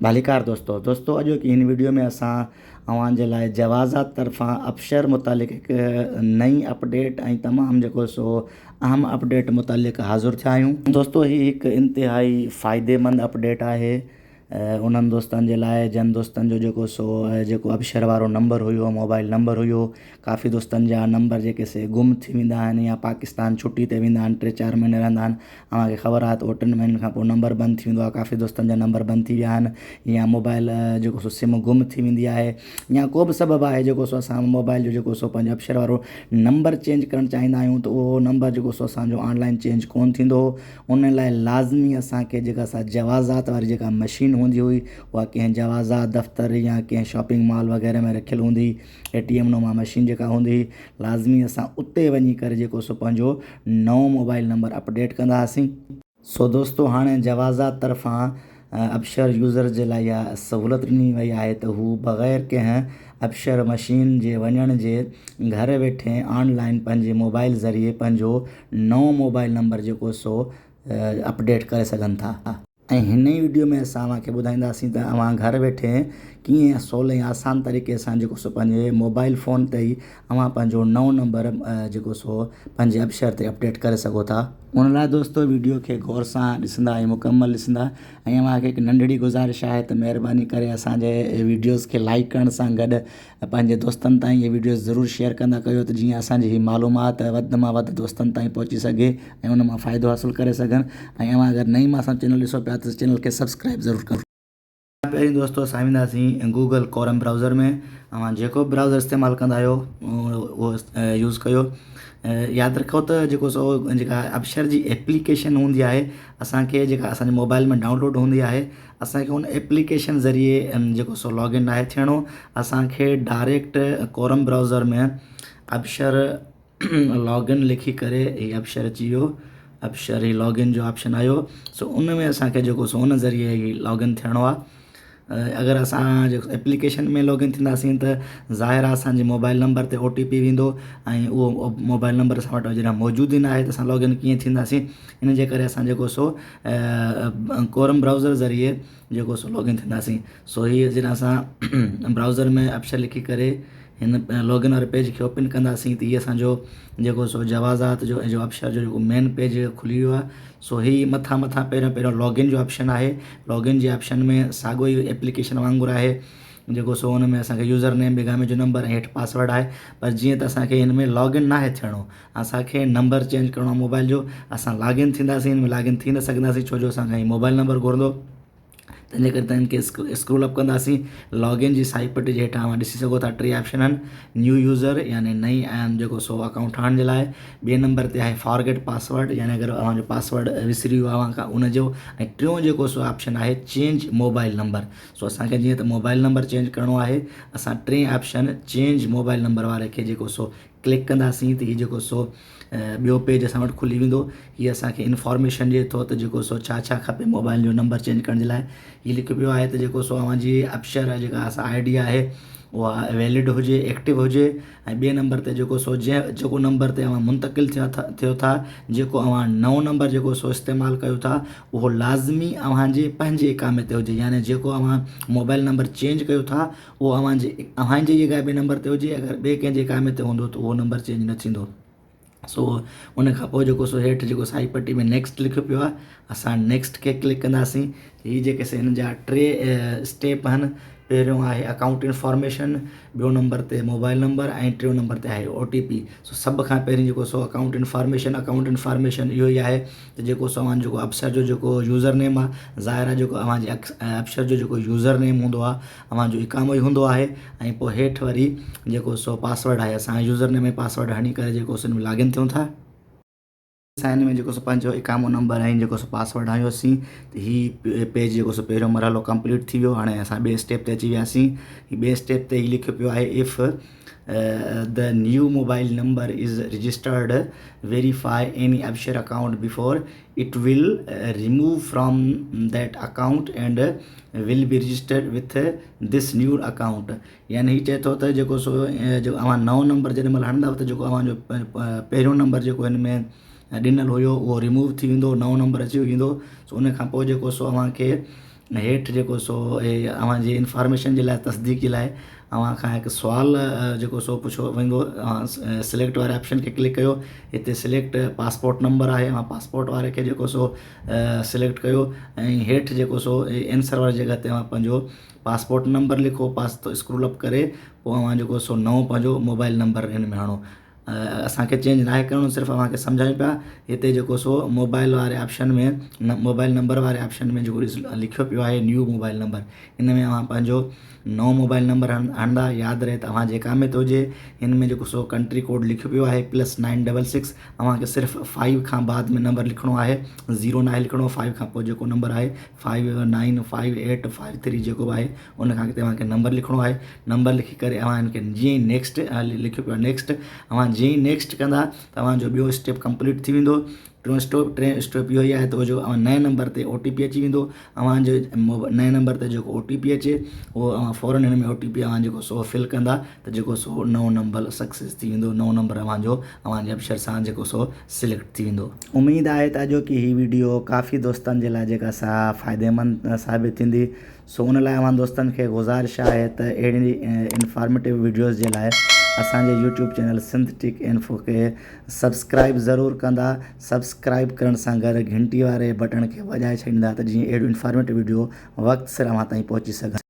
भलीकार दोस्तों अॼु की हिन वीडियो में असां अव्हांजे लाइ जवाज़ात तरफ़ां अबशर मुतालिक़ हिकु नई अपडेट ऐं तमामु जेको सो अहम अपडेट मुतालिक़ हाज़िर थिया आहियूं। दोस्तों ही हिकु इंतिहाई फ़ाइदेमंद अपडेट आहे उन्हनि दोस्तनि जे लाइ जन दोस्तनि जो जेको सो जेको अबशर वारो नंबर हुयो, मोबाइल नंबर हुयो। काफ़ी दोस्तनि जा नंबर जेके से गुम थी वेंदा आहिनि या पाकिस्तान छुट्टी ते वेंदा आहिनि, 3-4 महीने रहंदा आहिनि। अव्हांखे ख़बर आहे त 3 महीननि खां पोइ नंबर बंदि थी वेंदो आहे। काफ़ी दोस्तनि जा नंबर बंदि थी विया आहिनि या मोबाइल जेको सो सिम गुम थी वेंदी आहे या को बि सबबु आहे जेको सो असां मोबाइल जो जेको सो पंहिंजो अबशर वारो नंबर चेंज करणु चाहींदा आहियूं त उहो नंबर जेको सो असांजो ऑनलाइन चेंज कोन थींदो। उन लाइ लाज़मी असांखे जेका असां जवाज़ात वारी जेका मशीन हूंदी हुई उहा कंहिं जवाज़ात दफ़्तर या कंहिं शॉपिंग मॉल वग़ैरह में रखियलु हूंदी। ATM नुमा मशीन जेका हूंदी लाज़मी असां उते वञी करे जेको सो पंहिंजो नओं मोबाइल नंबर अपडेट कंदा हुआसीं। सो दोस्तों हाणे जवाज़ात तरफ़ां अबशर यूज़र जे लाइ इहा सहूलियत ॾिनी वई आहे त हू बग़ैर कंहिं अबशर मशीन जे वञण जे घर वेठे ऑनलाइन पंहिंजे मोबाइल ज़रिए पंहिंजो नओं मोबाइल नंबर जेको सो अपडेट करे सघनि था। ऐं हिन ई वीडियो में असां तव्हांखे ॿुधाईंदासीं त अव्हां घर वेठे कीअं सवले ऐं आसान तरीक़े सां जेको सो पंहिंजे मोबाइल फ़ोन ते ई अव्हां पंहिंजो नओं नंबर जेको सो पंहिंजे अबशर ते अपडेट करे सघो था। उन लाइ दोस्तों वीडियो खे गौर सां ॾिसंदा ऐं मुकमल ॾिसंदा। ऐं अव्हांखे हिकु नंढड़ी गुज़ारिश आहे त महिरबानी करे असांजे वीडियोज़ खे लाइक करण सां गॾु पंहिंजे दोस्तनि ताईं इहे वीडियोज़ ज़रूरु शेयर कंदा कयो त जीअं असांजी हीअ मालूमात वधि मां वधि दोस्तनि ताईं पहुची सघे ऐं उन मां फ़ाइदो हासिलु करे सघनि। ऐं अव्हां अगरि नईं मां असां चैनल ॾिसो पिया त चैनल खे सब्सक्राइब ज़रूरु करो। पहिरीं दोस्तों असां वेंदासीं गूगल क्रोम ब्राउज़र में। अव्हां जेको ब्राउज़र इस्तेमालु कंदा आहियो उहो यूज़ कयो। यादि रखो त जेको सो जेका अबशर जी एप्लीकेशन हूंदी आहे असांखे जेका असांजे मोबाइल में डाउनलोड हूंदी आहे असांखे उन एप्लीकेशन ज़रिए जेको सो लॉगिन आहे थियणो। असांखे डायरेक्ट क्रोम ब्राउज़र में अबशर लॉगिन लिखी करे हीअ अबशर अची वियो। अबशर ही लॉगिन जो ऑप्शन आयो। सो उन में असांखे जेको सो उन ज़रिए ही लॉगिन थियणो आहे। अगरि असां जेको एप्लीकेशन में लॉगिन थींदासीं त ज़ाहिर आहे असांजे मोबाइल नंबर ते OTP वेंदो ऐं उहो मोबाइल नंबर असां वटि जॾहिं मौजूदु ई न आहे त असां लॉगिन कीअं थींदासीं। इन जे करे असां जेको सो क्रोम ब्राउज़र ज़रिए जेको सो लॉगिन थींदासीं। सो हीअ जॾहिं असां ब्राउज़र में अबशर लिखी करे हिन लॉगिन वारे पेज खे ओपन कंदासीं त इहे असांजो जेको सो जवाज़ात जो अबशर जो जेको मेन पेज खुली वियो आहे। सो ही मथां पहिरियों लॉगिन जो ऑप्शन आहे। लॉगिन जे ऑप्शन में साॻियो ई एप्लीकेशन वांगुरु आहे जेको सो हुन में असांखे यूज़र नेम बेगामे जो नंबर ऐं हेठि पासवर्ड आहे। पर जीअं त असांखे हिन में लॉगिन नाहे थियणो, असांखे नंबर चेंज करिणो आहे मोबाइल जो। असां लॉगिन थींदासीं, हिन में लॉगिन थी न सघंदासीं छो जो असांखे मोबाइल नंबर घुरंदो। तंहिंजे करे तव्हां हिनखे स्क्रोल अप कंदासीं। लॉगिन जी साइड पटे जे हेठां तव्हां ॾिसी सघो था 3 ऑप्शन आहिनि। न्यू यूज़र यानी नई जेको सो अकाउंट ठाहिण जे लाइ। ॿिए नंबर ते आहे फॉरगेट पासवर्ड यानी अगरि अव्हांजो पासवर्ड विसरी वियो आहे अव्हां उनजो। ऐं टियों जेको सो ऑप्शन आहे चेंज मोबाइल नंबर। सो असांखे जीअं त मोबाइल नंबर चेंज करिणो आहे असां 3 ऑप्शन चेंज मोबाइल नंबर वारे खे जेको सो क्लिक कंदासीं त हीअ जेको सो ॿियो पेज असां वटि खुली वेंदो। हीअ असांखे इंफॉर्मेशन ॾिए थो त जेको सो छा खपे मोबाइल जो नंबर चेंज करण जे लाइ। हीअ लिखियो पियो आहे त जेको सो अव्हांजी अबशर जेका असां ID आहे उहा वैलिड हुजे, एक्टिव हुजे। ऐं ॿिए नंबर ते जेको सो जेको नंबर ते अव्हां मुंतक़िल थियो था, जेको अव्हां नओं नंबर जेको सो इस्तेमालु कयो था उहो लाज़मी अव्हांजे पंहिंजे इकामे ते हुजे। यानी जेको अव्हां मोबाइल नंबर चेंज कयो था उहो अव्हांजे ई ॿिए नंबर ते हुजे। अगरि ॿिए कंहिंजे इकामे ते हूंदो त उहो नंबर चेंज न थींदो। सो उन खां पोइ जेको सो हेठि जेको साई पट्टी में नेक्स्ट लिखियो पियो आहे असां नेक्स्ट खे क्लिक कंदासीं। हीअ जेके से हिन जा 3 स्टेप आहिनि। पहिरियों आहे अकाउंट इंफॉर्मेशन, ॿियो नंबर ते मोबाइल नंबर ऐं टियों नंबर ते आहे OTP। सो सभ खां पहिरीं जेको सो अकाउंट इंफॉर्मेशन इहो ई आहे त जेको सो अव्हां जेको अबशर जो जेको यूज़र नेम आहे ज़ाहिर आहे जेको अव्हांजे अबशर जो जेको यूज़र नेम हूंदो आहे अव्हांजो इकामो ई हूंदो आहे। ऐं पोइ हेठि वरी जेको सो पासवर्ड आहे असां यूज़र नेम ऐं पासवर्ड हणी करे जेको सो हिन में लॉगिन थियूं था। साइन में जेको सो पंहिंजो इकामो नंबर ऐं जेको सो पासवर्ड हयोसीं त हीअ पेज जेको सो पहिरियों मरहलो कंप्लीट थी वियो। हाणे असां ॿिए स्टेप ते अची वियासीं। ॿिए स्टेप ते हीअ लिखियो पियो आहे if the new mobile number is registered verify any Absher account before it will remove from that account and will be registered with this new account. यानी हीअ चए थो त जेको सो जेको अव्हां नओं नंबर जेॾी महिल हणंदव त जेको अव्हांजो पहिरियों नंबर जेको हिन में ॾिनल हुयो उहो रिमूव थी वेंदो, नओं नंबर अची वेंदो। सो उन खां पोइ जेको सो अव्हांखे हेठि जेको सो अव्हांजी इंफॉर्मेशन जे लाइ तस्दीक लाइ अव्हां खां हिकु सुवाल जेको सो पुछो वेंदो। सिलेक्ट वारे ऑप्शन खे क्लिक कयो। हिते सिलेक्ट पासपोर्ट नंबर आहे, अव्हां पासपोर्ट वारे खे जेको सो सिलेक्ट कयो ऐं हेठि जेको सो आंसर वारी जॻह ते अव्हां पंहिंजो पासपोर्ट नंबर लिखो। स्क्रोल अप करे पोइ अव्हां जेको सो नओं पंहिंजो मोबाइल नंबर हिन में हणो। असांखे चेंज नाहे करिणो, सिर्फ़ु अव्हांखे सम्झायूं पिया। हिते जेको सो मोबाइल वारे ऑप्शन में मोबाइल नंबर वारे ऑप्शन में जेको लिखियो पियो आहे न्यू मोबाइल नंबर, इन में अव्हां पंहिंजो नओं मोबाइल नंबर हणंदा। यादि रहे तव्हां जेका में थो हुजे। हिन में जेको सो कंट्री कोड लिखियो पियो आहे +966। अव्हांखे सिर्फ़ु 5 खां बाद में नंबर लिखिणो आहे, 0 नाहे लिखिणो। 5 खां पोइ जेको नंबर आहे 595853 जेको बि आहे उन खां अॻिते अव्हांखे नंबर लिखिणो आहे। नंबर लिखी करे अव्हां हिनखे जीअं ई नेक्स्ट लिखियो पियो आहे नेक्स्ट, अव्हां जीअं ई नेक्स्ट कंदा तव्हांजो ॿियो स्टेप कंप्लीट थी वेंदो। टियों स्टेप इहो ई आहे त जो नए नंबर ते OTP अची वेंदो। अव्हांजे नए नंबर ते जेको OTP अचे उहो अव्हां फ़ौरन हिन में OTP अव्हां जेको सो फिल कंदा त जेको सो नओं नंबर सक्सेस थी वेंदो। नओं नंबर अव्हांजे अक्षर सां जेको सो सिलेक्ट थी वेंदो। उमेदु आहे त जो की हीअ वीडियो काफ़ी दोस्तनि जे लाइ जेका सा फ़ाइदेमंद साबित थींदी। सो उन लाइ अव्हां दोस्तनि खे गुज़ारिश आहे त अहिड़ी इंफॉर्मेटिव वीडियोज़ जे लाइ असांजे यूट्यूब चैनल सिंथेटिक इंफो खे सब्सक्राइब ज़रूरु कंदा। सब्सक्राइब करण सां गॾु घंटी वारे बटन खे वॼाए छॾींदा त जीअं अहिड़ियूं इंफॉर्मेटिव वीडियो वक़्तु सिर अव्हां ताईं पहुची सघनि।